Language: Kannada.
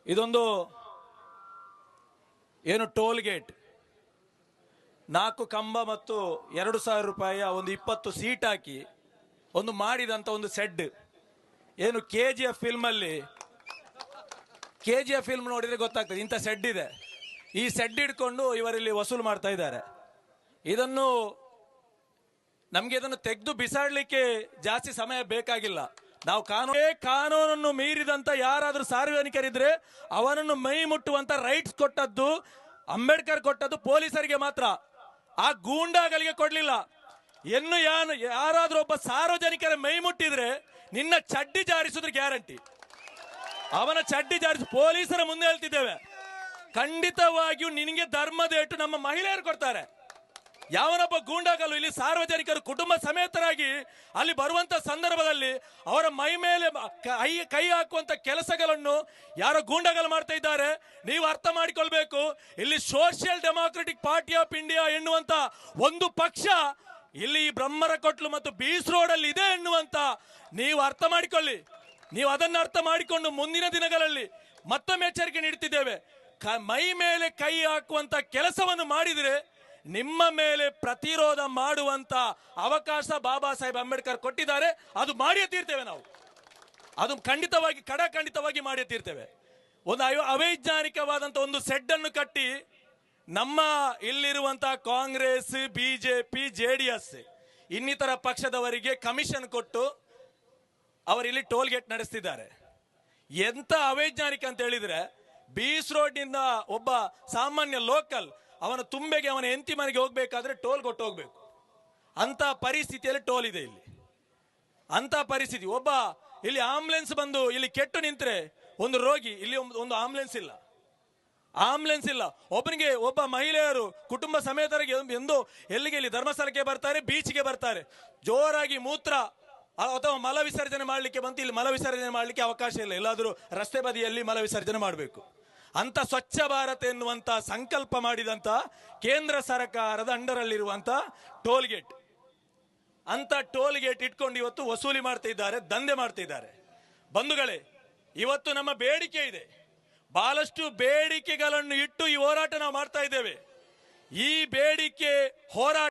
ಇದೊಂದು ಏನು ಟೋಲ್ ಗೇಟ್ 4 ಕಂಬ ಮತ್ತು 2,000 ರೂಪಾಯಿ ಒಂದು 20 ಸೀಟ್ ಹಾಕಿ ಒಂದು ಮಾಡಿದಂತ ಒಂದು ಸೆಡ್ ಏನು KGF ಫಿಲ್ಮ್ ನೋಡಿದ್ರೆ ಗೊತ್ತಾಗ್ತದೆ ಇಂಥ ಸೆಡ್ ಇದೆ. ಈ ಸೆಡ್ ಹಿಡ್ಕೊಂಡು ಇವರಲ್ಲಿ ವಸೂಲು ಮಾಡ್ತಾ ಇದ್ದಾರೆ. ಇದನ್ನು ನಮ್ಗೆ ಇದನ್ನು ತೆಗೆದು ಬಿಸಾಡ್ಲಿಕ್ಕೆ ಜಾಸ್ತಿ ಸಮಯ ಬೇಕಾಗಿಲ್ಲ. ನಾವು ಕಾನೂನನ್ನು ಮೀರಿದಂತ ಯಾರಾದ್ರೂ ಸಾರ್ವಜನಿಕರಿದ್ರೆ ಅವನನ್ನು ಮೈ ಮುಟ್ಟುವಂತ ರೈಟ್ಸ್ ಕೊಟ್ಟದ್ದು ಅಂಬೇಡ್ಕರ್ ಕೊಟ್ಟದ್ದು ಪೊಲೀಸರಿಗೆ ಮಾತ್ರ, ಆ ಗೂಂಡಾಗಳಿಗೆ ಕೊಡ್ಲಿಲ್ಲ. ಇನ್ನು ಯಾರಾದ್ರೂ ಒಬ್ಬ ಸಾರ್ವಜನಿಕರ ಮೈ ಮುಟ್ಟಿದ್ರೆ ನಿನ್ನ ಚಡ್ಡಿ ಜಾರಿಸಿದ್ರೆ ಗ್ಯಾರಂಟಿ, ಅವನ ಚಡ್ಡಿ ಜಾರಿಸಿ ಪೊಲೀಸರ ಮುಂದೆ ಹೇಳ್ತಿದ್ದೇವೆ. ಖಂಡಿತವಾಗಿಯೂ ನಿನಗೆ ಧರ್ಮದೇಟು ನಮ್ಮ ಮಹಿಳೆಯರು ಕೊಡ್ತಾರೆ. ಯಾವನೊಬ್ಬ ಗೂಂಡಾಗಲು ಇಲ್ಲಿ ಸಾರ್ವಜನಿಕರು ಕುಟುಂಬ ಸಮೇತರಾಗಿ ಅಲ್ಲಿ ಬರುವಂತ ಸಂದರ್ಭದಲ್ಲಿ ಅವರ ಮೈ ಮೇಲೆ ಕೈ ಹಾಕುವಂತ ಕೆಲಸಗಳನ್ನು ಯಾರೋ ಗೂಂಡಾಗಲು ಮಾಡ್ತಾ ಇದ್ದಾರೆ. ನೀವು ಅರ್ಥ ಮಾಡಿಕೊಳ್ಬೇಕು, ಇಲ್ಲಿ social democratic party of India ಎನ್ನುವಂತ ಒಂದು ಪಕ್ಷ ಇಲ್ಲಿ ಬ್ರಹ್ಮರ ಕೊಟ್ಲು ಮತ್ತು ಬೀಸ್ ರೋಡ್ ಅಲ್ಲಿ ಇದೆ ಎನ್ನುವಂತ ನೀವು ಅರ್ಥ ಮಾಡಿಕೊಳ್ಳಿ. ನೀವು ಅದನ್ನು ಅರ್ಥ ಮಾಡಿಕೊಂಡು ಮುಂದಿನ ದಿನಗಳಲ್ಲಿ ಮತ್ತೊಮ್ಮೆ ಎಚ್ಚರಿಕೆ ನೀಡುತ್ತಿದ್ದೇವೆ. ಮೈ ಮೇಲೆ ಕೈ ಹಾಕುವಂತ ಕೆಲಸವನ್ನು ಮಾಡಿದ್ರೆ ನಿಮ್ಮ ಮೇಲೆ ಪ್ರತಿರೋಧ ಮಾಡುವಂತ ಅವಕಾಶ ಬಾಬಾ ಸಾಹೇಬ್ ಅಂಬೇಡ್ಕರ್ ಕೊಟ್ಟಿದ್ದಾರೆ. ಅದು ಮಾಡಿಯೇ ತೀರ್ತೇವೆ ನಾವು, ಅದು ಖಂಡಿತವಾಗಿ ಮಾಡಿಯೇ ತೀರ್ತೇವೆ. ಒಂದು ಅವೈಜ್ಞಾನಿಕವಾದಂತ ಒಂದು ಸೆಡ್ ಅನ್ನು ಕಟ್ಟಿ ನಮ್ಮ ಇಲ್ಲಿರುವಂತಹ ಕಾಂಗ್ರೆಸ್, ಬಿಜೆಪಿ, JDS ಇನ್ನಿತರ ಪಕ್ಷದವರಿಗೆ ಕಮಿಷನ್ ಕೊಟ್ಟು ಅವರಿಲ್ಲಿ ಟೋಲ್ ಗೇಟ್ ನಡೆಸ್ತಿದ್ದಾರೆ. ಎಂತ ಅವೈಜ್ಞಾನಿಕ ಅಂತ ಹೇಳಿದ್ರೆ, ಬೀಸ್ ರೋಡ್ ನಿಂದ ಒಬ್ಬ ಸಾಮಾನ್ಯ ಲೋಕಲ್ ಅವನ ತುಂಬೆಗೆ ಅವನ ಹೆಂಡತಿ ಮನೆಗೆ ಹೋಗ್ಬೇಕಾದ್ರೆ ಟೋಲ್ ಕೊಟ್ಟು ಹೋಗ್ಬೇಕು. ಅಂತ ಪರಿಸ್ಥಿತಿಯಲ್ಲಿ ಟೋಲ್ ಇದೆ ಇಲ್ಲಿ. ಅಂತ ಪರಿಸ್ಥಿತಿ, ಒಬ್ಬ ಇಲ್ಲಿ ಆಂಬುಲೆನ್ಸ್ ಬಂದು ಇಲ್ಲಿ ಕೆಟ್ಟು ನಿಂತ್ರೆ ಒಂದು ರೋಗಿ, ಇಲ್ಲಿ ಒಂದು ಆಂಬುಲೆನ್ಸ್ ಇಲ್ಲ. ಒಬ್ಬ ಮಹಿಳೆಯರು ಕುಟುಂಬ ಸಮೇತರಿಗೆ ಎಲ್ಲಿಗೆ ಇಲ್ಲಿ ಧರ್ಮಸ್ಥಳಕ್ಕೆ ಬರ್ತಾರೆ, ಬೀಚ್ಗೆ ಬರ್ತಾರೆ, ಜೋರಾಗಿ ಮೂತ್ರ ಅಥವಾ ಮಲ ವಿಸರ್ಜನೆ ಮಾಡಲಿಕ್ಕೆ ಬಂತು, ಇಲ್ಲಿ ಮಲ ವಿಸರ್ಜನೆ ಮಾಡಲಿಕ್ಕೆ ಅವಕಾಶ ಇಲ್ಲ, ಎಲ್ಲಾದರೂ ರಸ್ತೆ ಬದಿಯಲ್ಲಿ ಮಲ ವಿಸರ್ಜನೆ ಮಾಡಬೇಕು. ಅಂತ ಸ್ವಚ್ಛ ಭಾರತ್ ಎನ್ನುವಂತ ಸಂಕಲ್ಪ ಮಾಡಿದಂತ ಕೇಂದ್ರ ಸರ್ಕಾರದ ಅಂಡರಲ್ಲಿರುವಂತ ಟೋಲ್ ಗೇಟ್, ಅಂತ ಟೋಲ್ ಗೇಟ್ ಇಟ್ಕೊಂಡು ಇವತ್ತು ವಸೂಲಿ ಮಾಡ್ತಿದ್ದಾರೆ, ದಂಧೆ ಮಾಡ್ತಿದ್ದಾರೆ. ಬಂಧುಗಳೇ, ಇವತ್ತು ನಮ್ಮ ಬೇಡಿಕೆ ಇದೆ, ಬಹಳಷ್ಟು ಬೇಡಿಕೆಗಳನ್ನು ಇಟ್ಟು ಈ ಹೋರಾಟ ನಾವು ಮಾಡ್ತಾ ಇದ್ದೇವೆ. ಈ ಬೇಡಿಕೆ ಹೋರಾಟ